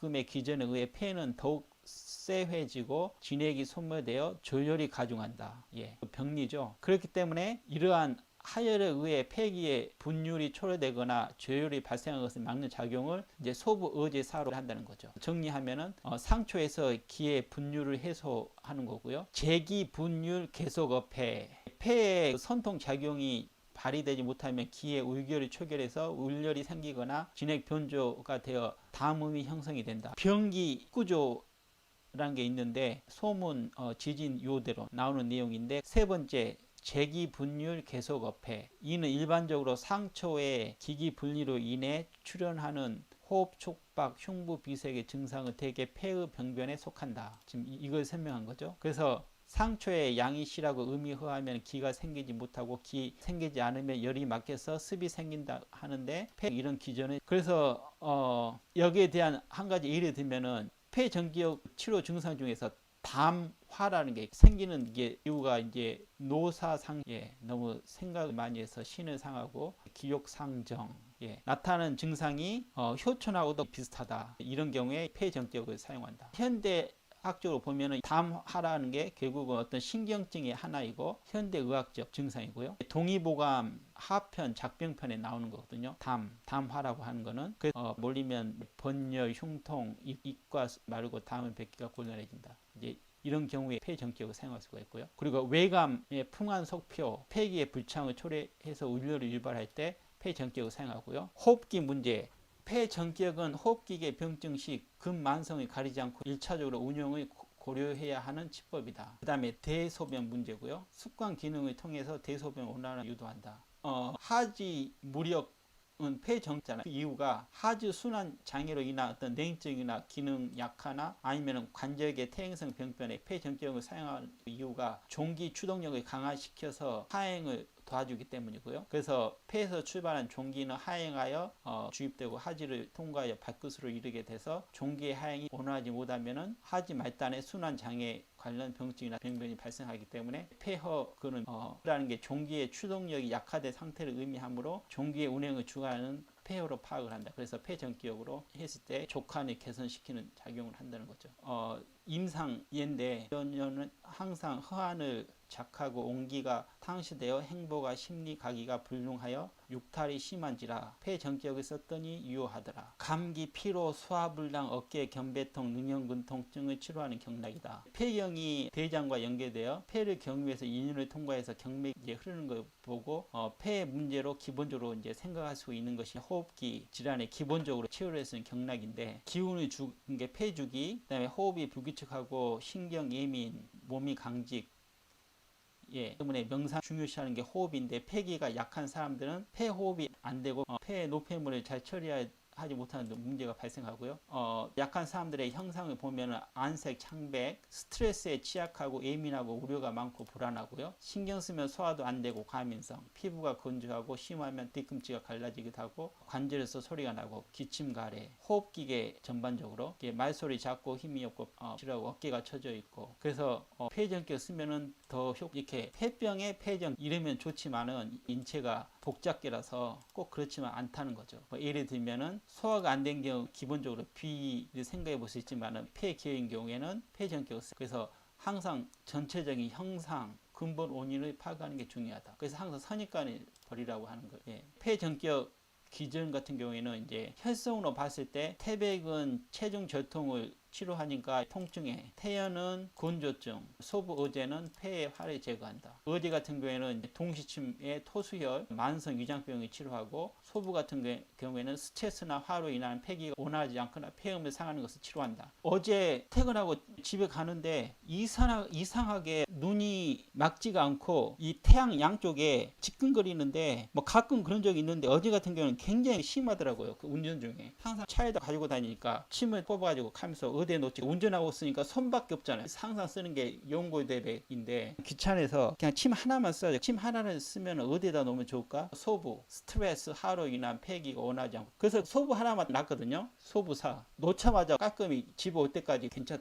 적금의 기전에 의해 폐는 더욱 쇠해지고 진액이 소모되어 조혈이 가중한다. 예, 병리죠. 그렇기 때문에 이러한 하열에 의해 폐기의 분율이 초래되거나 조혈이 발생하는 것을 막는 작용을 이제 소부 의제사로 한다는 거죠. 정리하면은 상초에서 기의 분율을 해소하는 거고요. 제기 분율 계속어 폐의 선통 작용이 발휘되지 못하면 기의 울결이 초결해서 울열이 생기거나 진액 변조가 되어 담음이 형성이 된다. 병기 구조 라는 게 있는데 소문 지진 요대로 나오는 내용인데, 세 번째 제기 분율 계속 어폐. 이는 일반적으로 상초의 기기 분리로 인해 출현하는 호흡 촉박 흉부 비색의 증상은 대개 폐의 병변에 속한다. 지금 이걸 설명한 거죠. 그래서 상초에 양이 실하고 음이 허하면 기가 생기지 못하고 기 생기지 않으면 열이 막혀서 습이 생긴다 하는데, 폐 이런 기전은 그래서 여기에 대한 한 가지 예를 들면은 폐전기역 치료 증상 중에서 담화라는 게 생기는 게 이유가 이제 노사상, 너무 생각을 많이 해서 신을 상하고 기욕상정, 나타나는 증상이 효천하고도 비슷하다. 이런 경우에 폐전기역을 사용한다. 현대 학적으로 보면은 담화라는 게 결국은 어떤 신경증의 하나이고 현대의학적 증상이고요. 동의보감 하편 작병편에 나오는 거거든요. 담화라고 하는 거는 그래서 몰리면 번열, 흉통, 입과 마르고 담을 뱉기가 곤란해진다. 이제 이런 경우에 폐전기역을 사용할 수가 있고요. 그리고 외감의 풍한 속표, 폐기의 불창을 초래해서 울열을 유발할 때 폐전기역을 사용하고요. 호흡기 문제, 폐전기역은 호흡기계 병증 시 근만성을 가리지 않고 1차적으로 운용을 고려해야 하는 치법이다. 그 다음에 대소변 문제고요. 습관 기능을 통해서 대소변 원활을 유도한다. 하지 무력은 폐정잖아요. 그 이유가 하지 순환 장애로 인한 어떤 내적이나 기능 약화나 아니면 관절계 퇴행성 병변에 폐전기역을 사용하는 이유가 종기 추동력을 강화시켜서 하행을 도와주기 때문이고요. 그래서 폐에서 출발한 종기는 하행하여 주입되고 하지를 통과하여 발끝으로 이르게 돼서 종기의 하행이 원활하지 못하면 하지 말단의 순환 장애 관련 병증이나 병변이 발생하기 때문에 폐허근은 라는 게 종기의 추동력이 약화된 상태를 의미하므로 종기의 운행을 주관하는 폐허로 파악을 한다. 그래서 폐전기역으로 했을 때 족환을 개선시키는 작용을 한다는 거죠. 임상예인데 연연은 항상 허한을 작하고 온기가 탕시되어 행보가 심리 가기가 불능하여 육탈이 심한지라 폐전기역을 썼더니 유효하더라. 감기, 피로, 소화불량, 어깨, 견배통, 능형근통증을 치료하는 경락이다. 폐경이 대장과 연계되어 폐를 경유해서 인연을 통과해서 경맥이 흐르는 걸 보고 폐 문제로 기본적으로 이제 생각할 수 있는 것이 호흡기 질환의 기본적으로 치료를 쓰는 경락인데, 기운을 주는 게 폐주기, 그다음에 호흡이 불규칙하고 신경 예민, 몸이 강직, 때문에 명상 중요시하는 게 호흡인데, 폐기가 약한 사람들은 폐호흡이 안 되고 폐 노폐물을 잘 처리하지 못하는 문제가 발생하고요. 약한 사람들의 형상을 보면 안색, 창백, 스트레스에 취약하고 예민하고 우려가 많고 불안하고요. 신경 쓰면 소화도 안 되고 과민성, 피부가 건조하고 심하면 뒤꿈치가 갈라지기도 하고 관절에서 소리가 나고 기침, 가래, 호흡기계 전반적으로 말소리 작고 힘이 없고 지라고 어깨가 처져 있고, 그래서 폐전기를 쓰면은 더 이렇게 폐병의 폐전 이러면 좋지만은 인체가 복잡계라서 꼭 그렇지만 않다는 거죠. 예를 들면은 소화가 안 된 경우 기본적으로 비를 생각해 볼 수 있지만은 폐기역인 경우에는 폐전기를 쓰고, 그래서 항상 전체적인 형상 근본 원인을 파악하는 게 중요하다. 그래서 항상 선입관을 버리라고 하는 거예요. 폐전기역 기전 같은 경우에는 이제 혈성으로 봤을 때 태백은 체중 절통을 치료하니까 통증에, 태연은 곤조증, 소부 의제는 폐의 화를 제거한다. 의제 같은 경우에는 동시침에 토수혈, 만성 위장병을 치료하고, 소부 같은 경우에는 스트레스나 화로 인한 폐기가 원활하지 않거나 폐음을 상하는 것을 치료한다. 어제 퇴근하고 집에 가는데 이상하게 눈이 막지가 않고 이 태양 양쪽에 지끈거리는데, 가끔 그런 적이 있는데 어제 같은 경우는 굉장히 심하더라고요. 그 운전 중에 항상 차에다 가지고 다니니까 침을 뽑아가지고 가면서 의대에 놓지, 운전하고 있으니까 손밖에 없잖아요. 항상 쓰는 게 연골대백인데 귀찮아서 그냥 침 하나만 써야죠. 침 하나를 쓰면 어디에다 놓으면 좋을까? 소부, 스트레스, 하로 인한 폐기가 원하지 않고, 그래서 소부 하나만 놨거든요. 소부사 놓자마자 깔끔히 집에 올 때까지 괜찮다.